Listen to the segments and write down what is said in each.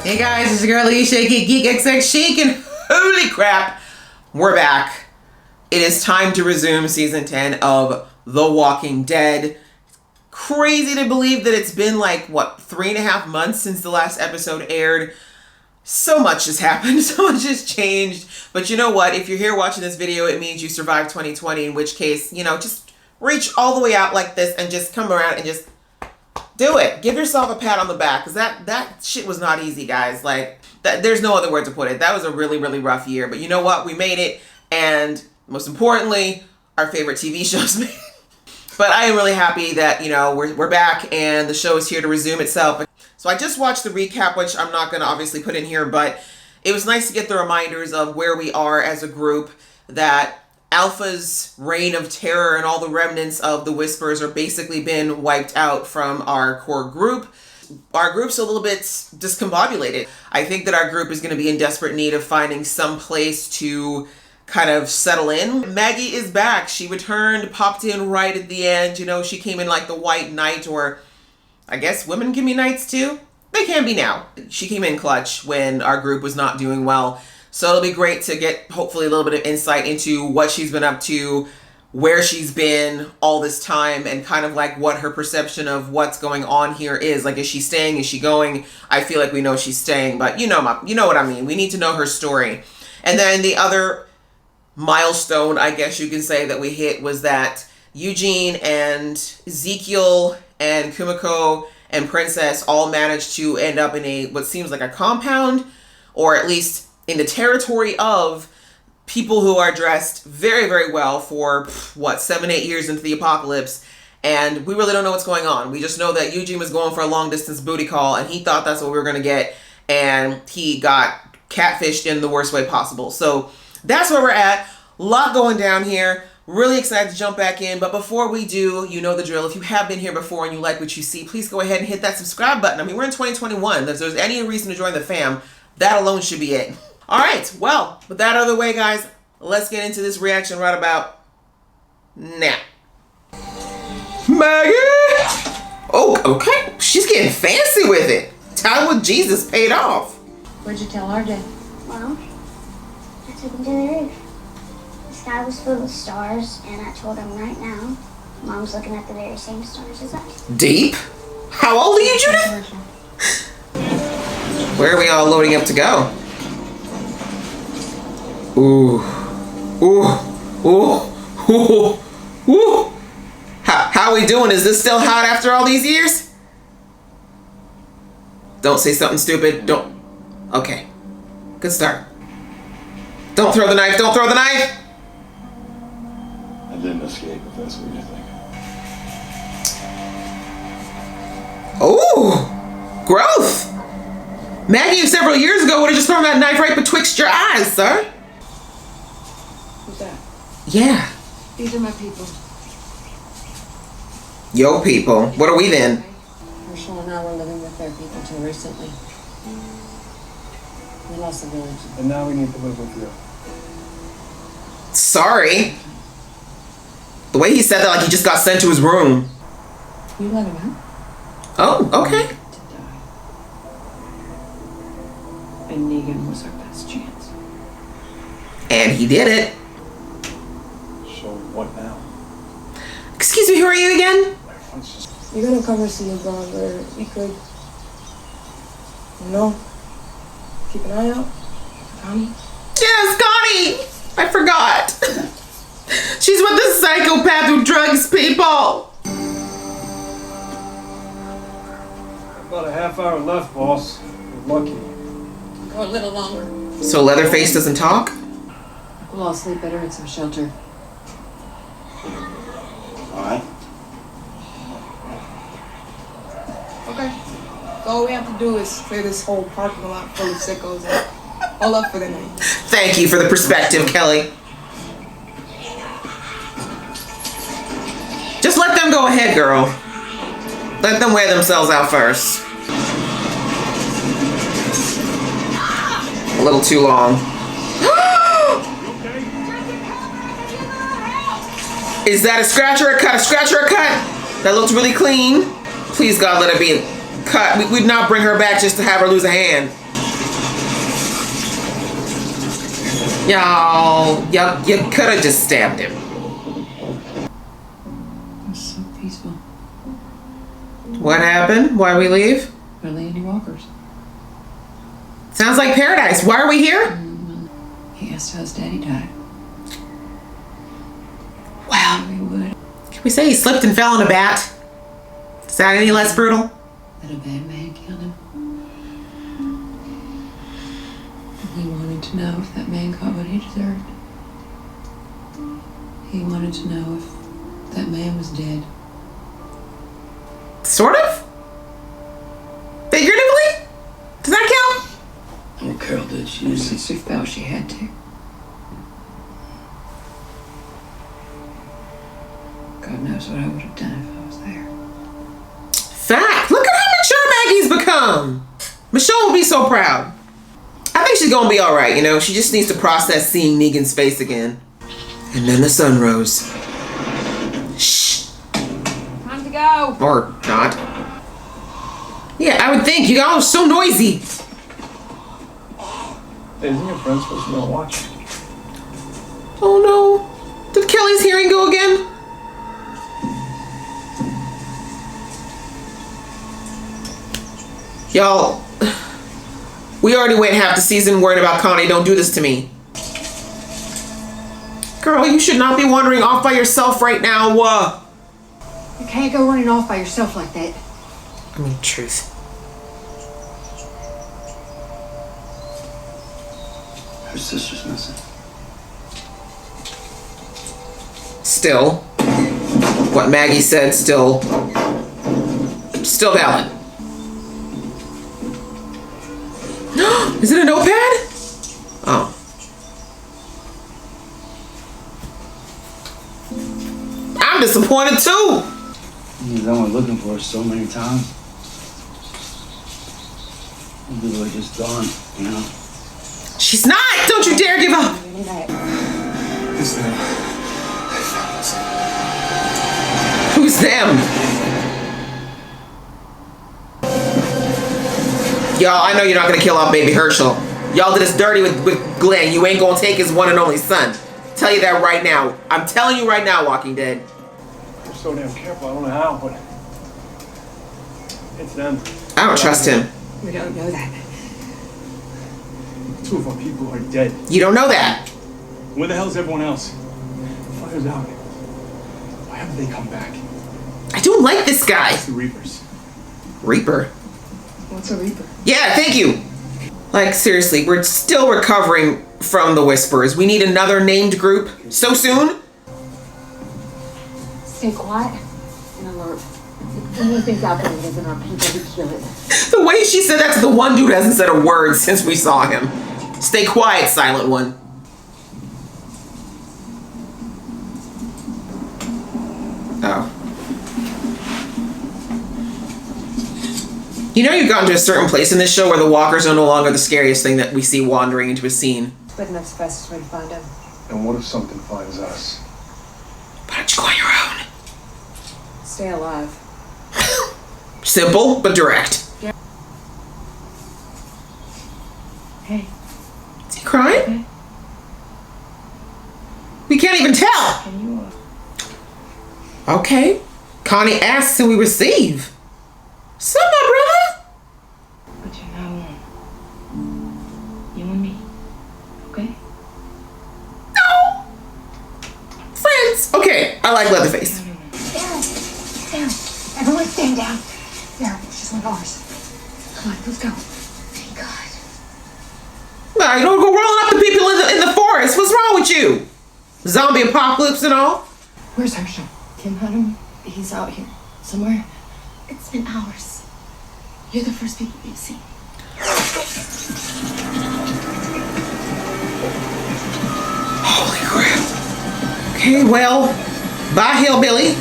Hey guys, it's your girl Alicia, Geek XX Chic, and holy crap, we're back. It is time to resume season 10 of The Walking Dead. Crazy to believe that it's been like, what, 3.5 months since the last episode aired. So much has happened, so much has changed. But you know what? If you're here watching this video, it means you survived 2020, in which case, you know, just reach all the way out like this and just come around and just do it. Give yourself a pat on the back, because that shit was not easy, guys. Like, there's no other word to put it. That was a really, really rough year. But you know what? We made it, and most importantly, our favorite TV shows made it. But I am really happy that, you know, we're back and the show is here to resume itself. So I just watched the recap, which I'm not going to obviously put in here, but it was nice to get the reminders of where we are as a group, that Alpha's reign of terror and all the remnants of the Whispers are basically been wiped out from our core group. Our group's a little bit discombobulated. I think that our group is going to be in desperate need of finding some place to kind of settle in. Maggie is back. She returned, popped in right at the end. You know, she came in like the white knight, or I guess women can be knights too. They can be now. She came in clutch when our group was not doing well. So it'll be great to get hopefully a little bit of insight into what she's been up to, where she's been all this time, and kind of like what her perception of what's going on here is. Like, is she staying? Is she going? I feel like we know she's staying, but you know what I mean. We need to know her story. And then the other milestone, I guess you can say, that we hit was that Eugene and Ezekiel and Kumiko and Princess all managed to end up in a what seems like a compound, or at least in the territory of people who are dressed very, very well for, what, 7-8 years into the apocalypse. And we really don't know what's going on. We just know that Eugene was going for a long distance booty call, and he thought that's what we were going to get. And he got catfished in the worst way possible. So that's where we're at. A lot going down here. Really excited to jump back in. But before we do, you know the drill. If you have been here before and you like what you see, please go ahead and hit that subscribe button. I mean, we're in 2021. If there's any reason to join the fam, that alone should be it. All right, well, with that out of the way, guys, let's get into this reaction right about now. Maggie! Oh, okay. She's getting fancy with it. Time with Jesus paid off. What'd you tell RJ? Well, I took him to the roof. The sky was filled with stars, and I told him right now, Mom's looking at the very same stars as us. Deep? How old are you, Judith? Where are we all loading up to go? Ooh. Ooh. Ooh. Ooh. Ooh. How are we doing? Is this still hot after all these years? Don't say something stupid. Don't. Okay. Good start. Don't throw the knife. Don't throw the knife. I didn't escape, if that's what you think. Oh, growth. Maggie several years ago would have just thrown that knife right betwixt your eyes, sir. Who's that? Yeah. These are my people. Yo people. What are we then? Hershel and I were living with their people till recently. We lost the village. And now we need to live with you. Sorry. The way he said that, like he just got sent to his room. You let him out? Oh, okay. To die. And Negan was our best chance. And he did it. So what now? Excuse me, who are you again? You're gonna come and see your brother. We could, you know, keep an eye out for Connie. Yes, Connie! I forgot. She's with the psychopath who drugs people. About a half hour left, boss. We're lucky. Or a little longer. So Leatherface doesn't talk? We'll all sleep better in some shelter. Alright. Okay. So all we have to do is clear this whole parking lot full of sickos and all up for the night. Thank you for the perspective, Kelly. Just let them go ahead, girl. Let them wear themselves out first. A little too long. Is that a scratch or a cut? A scratch or a cut? That looks really clean. Please, God, let it be a cut. We'd not bring her back just to have her lose a hand. Y'all, you could have just stabbed him. It was so peaceful. What happened? Why'd we leave? Barely any walkers. Sounds like paradise. Why are we here? He asked how his daddy died. Wow. We would. Can we say he slipped and fell on a bat? Is that any less brutal? That a bad man killed him. And he wanted to know if that man got what he deserved. He wanted to know if that man was dead. Sort of? Figuratively? Does that count? Well, Carol did. She was Since she felt she had to. God knows what I would have done if I was there. Fact. Look at how mature Maggie's become. Michelle will be so proud. I think she's gonna be all right, you know. She just needs to process seeing Negan's face again. And then the sun rose. Shh. Time to go. Or not. Yeah, I would think. You all are so noisy. Isn't your friend supposed to be on watch? Oh no. Did Kelly's hearing go again? Y'all, we already went half the season worried about Connie. Don't do this to me. Girl, you should not be wandering off by yourself right now. You can't go running off by yourself like that. I mean, truth. her sister's missing. Still, what Maggie said still valid. Is it a notepad? Oh. I'm disappointed too. You've been looking for her so many times. Maybe we're just gone, you know? She's not! Don't you dare give up! Who's them? I found us. Who's them? Y'all, I know you're not gonna kill off baby Hershel. Y'all did us dirty with Glenn. You ain't gonna take his one and only son. Tell you that right now. I'm telling you right now, Walking Dead. You're so damn careful, I don't know how, but it's them. I don't trust him. We don't know that. Two of our people are dead. You don't know that. Where the hell's everyone else? The fire's out. Why haven't they come back? I don't like this guy. It's the Reapers. Reaper? What's a Reaper? Yeah, thank you. Like, seriously, we're still recovering from the Whispers. We need another named group so soon? Stay quiet and alert. If anything's out there that isn't our people, we kill it. The way she said that to the one dude hasn't said a word since we saw him. Stay quiet, silent one. Oh. You know you've gotten to a certain place in this show where the walkers are no longer the scariest thing that we see wandering into a scene. But that's the fastest way to find him. And what if something finds us? Why don't you go on your own? Stay alive. Simple, but direct. Yeah. Hey. Is he crying? Okay. We can't even tell. Can you, Okay. Connie asks and we receive. So, my brother? But you know, you and me, okay? No. Friends. Okay, I like Leatherface. Down. Everyone stand down. There, it's just like ours. Come on, let's go. Thank God. Nah, you don't go rolling up the people in the forest. What's wrong with you? Zombie apocalypse and all? Where's Hershel? Kim had him. He's out here somewhere. It's been hours. You're the first people we've seen. Holy crap. Okay, well, bye, hillbilly.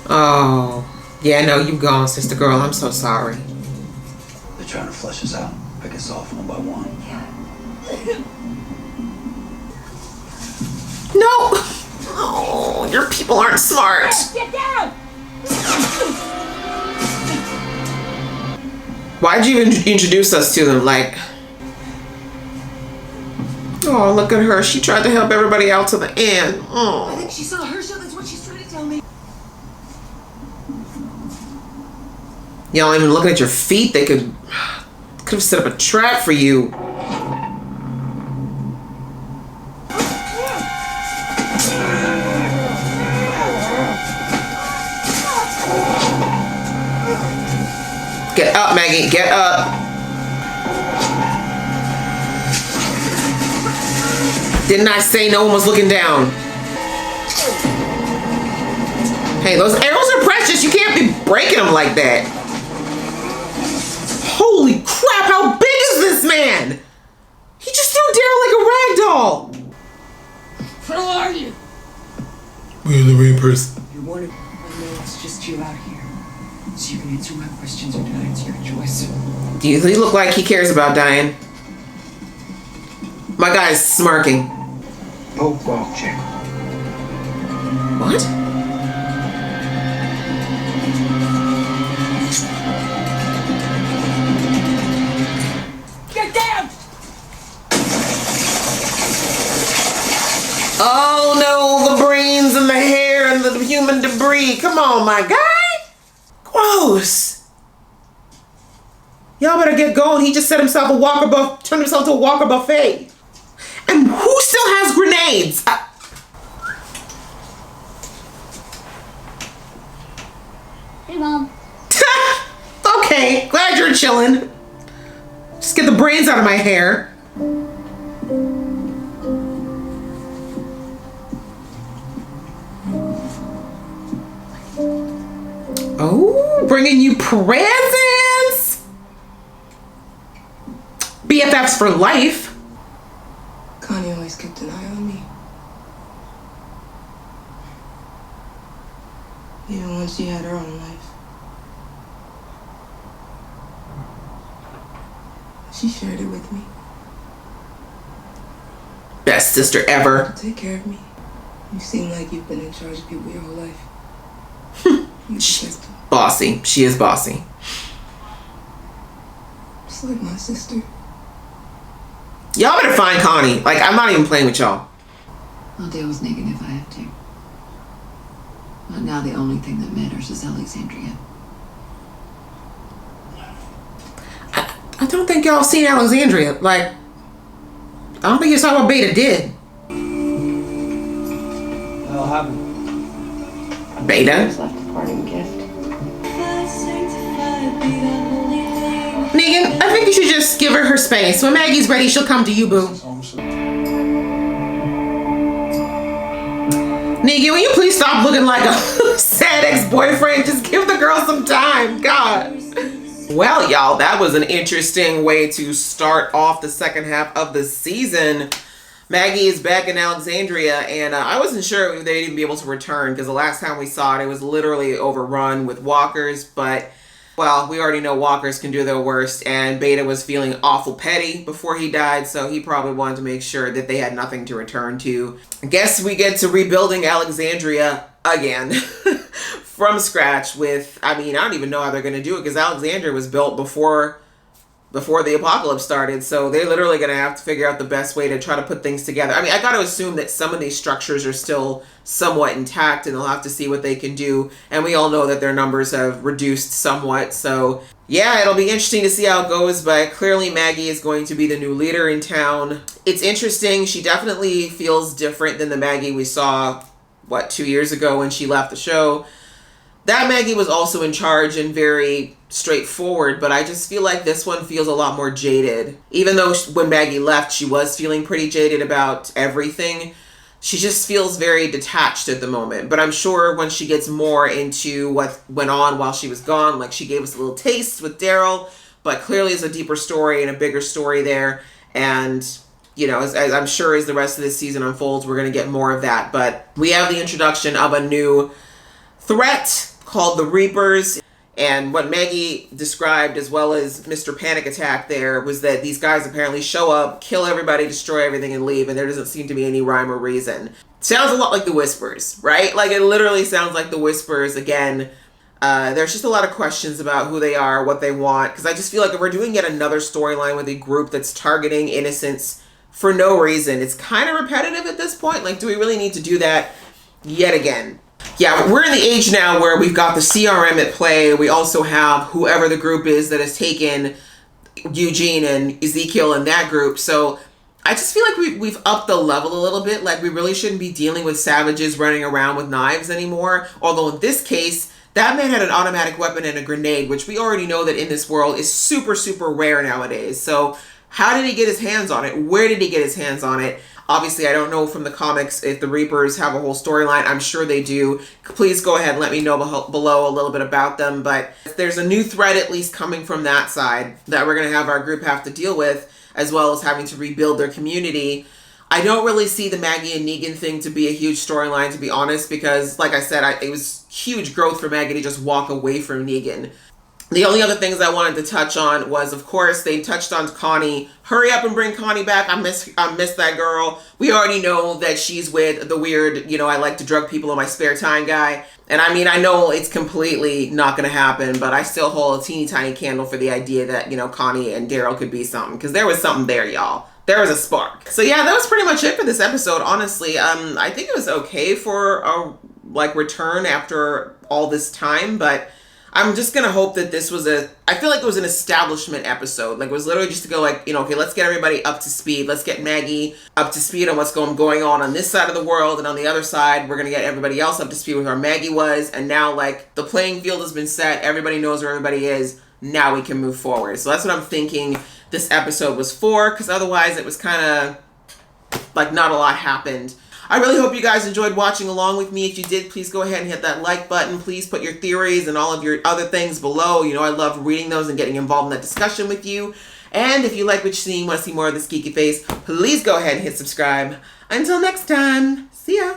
Oh, yeah, no, you've gone, sister girl. I'm so sorry. They're trying to flush us out, pick us off one by one. No. Oh, your people aren't smart. Get down! Why'd you introduce us to them? Like, Oh, look at her. She tried to help everybody out to the end. I Oh. think she saw Hershel. That's what she's trying to tell me. Y'all even looking at your feet. They could have set up a trap for you. Get up, Maggie. Get up. Didn't I say no one was looking down? Hey, those arrows are precious. You can't be breaking them like that. Holy crap, how big is this man? He just threw Daryl like a rag doll. Who are you? We're the Reapers. You're wanted. I know it's just you out here. So you can answer my questions or deny. It's your choice. Do you look like he cares about dying? My guy's smirking. Poke walk check. What? Get down! Oh no, the brains and the hair and the human debris. Come on, my guy. Gross. Y'all better get going. He just set himself turned himself to a Walker buffet. And who still has grenades? Hey, Mom. Okay, glad you're chilling. Just get the brains out of my hair. Oh, bringing you presents. BFFs for life. Connie always kept an eye on me. Even when she had her own life. She shared it with me. Best sister ever. Take care of me. You seem like you've been in charge of people your whole life. You She's bossy. She is bossy. Just like my sister. Y'all better find Connie. Like, I'm not even playing with y'all. I'll deal with Negan if I have to. But now the only thing that matters is Alexandria. I don't think y'all seen Alexandria. Like, I don't think you saw what Beta did. That'll happen. Beta? Just left a parting gift. Negan, I think you should just give her space. When Maggie's ready, she'll come to you, boo. Negan, will you please stop looking like a sad ex-boyfriend? Just give the girl some time. God. Well, y'all, that was an interesting way to start off the second half of the season. Maggie is back in Alexandria, and I wasn't sure if they'd even be able to return because the last time we saw it, it was literally overrun with walkers. But, well, we already know walkers can do their worst, and Beta was feeling awful petty before he died, so he probably wanted to make sure that they had nothing to return to. I guess we get to rebuilding Alexandria again from scratch with, I mean, I don't even know how they're going to do it because Alexandria was built before the apocalypse started, so they're literally going to have to figure out the best way to try to put things together. I mean, I got to assume that some of these structures are still somewhat intact, and they'll have to see what they can do, and we all know that their numbers have reduced somewhat, so yeah, it'll be interesting to see how it goes, but clearly Maggie is going to be the new leader in town. It's interesting. She definitely feels different than the Maggie we saw, 2 years ago when she left the show. That Maggie was also in charge and very straightforward, but I just feel like this one feels a lot more jaded. Even though when Maggie left, she was feeling pretty jaded about everything, she just feels very detached at the moment. But I'm sure when she gets more into what went on while she was gone, like she gave us a little taste with Daryl, but clearly there's a deeper story and a bigger story there. And, you know, as I'm sure as the rest of this season unfolds, we're going to get more of that. But we have the introduction of a new threat called the Reapers, and what Maggie described as well as Mr. Panic Attack there was that these guys apparently show up, kill everybody, destroy everything, and leave, and there doesn't seem to be any rhyme or reason. Sounds a lot like the Whispers, right? Like, it literally sounds like the Whispers again. There's just a lot of questions about who they are, what they want, because I just feel like if we're doing yet another storyline with a group that's targeting innocents for no reason. It's kind of repetitive at this point. Like, do we really need to do that yet again? Yeah, we're in the age now where we've got the CRM at play. We also have whoever the group is that has taken Eugene and Ezekiel in that group. So I just feel like we've upped the level a little bit. Like, we really shouldn't be dealing with savages running around with knives anymore. Although in this case, that man had an automatic weapon and a grenade, which we already know that in this world is super, super rare nowadays. So how did he get his hands on it? Where did he get his hands on it? Obviously, I don't know from the comics if the Reapers have a whole storyline. I'm sure they do. Please go ahead and let me know below a little bit about them. But there's a new thread at least coming from that side that we're going to have our group have to deal with, as well as having to rebuild their community. I don't really see the Maggie and Negan thing to be a huge storyline, to be honest, because like I said, it was huge growth for Maggie to just walk away from Negan. The only other things I wanted to touch on was, of course, they touched on Connie. Hurry up and bring Connie back. I miss that girl. We already know that she's with the weird, I like to drug people in my spare time guy. And I mean, I know it's completely not going to happen, but I still hold a teeny tiny candle for the idea that, Connie and Daryl could be something. Because there was something there, y'all. There was a spark. So yeah, that was pretty much it for this episode, honestly. I think it was okay for a, return after all this time, but I'm just going to hope that this was I feel like it was an establishment episode. Like, it was literally just to go okay, let's get everybody up to speed. Let's get Maggie up to speed on what's going on this side of the world. And on the other side, we're going to get everybody else up to speed with where Maggie was. And now, the playing field has been set. Everybody knows where everybody is. Now we can move forward. So that's what I'm thinking this episode was for. Because otherwise, it was kind of not a lot happened. I really hope you guys enjoyed watching along with me. If you did, please go ahead and hit that like button. Please put your theories and all of your other things below. I love reading those and getting involved in that discussion with you. And if you like what you're seeing, want to see more of this geeky face, please go ahead and hit subscribe. Until next time, see ya.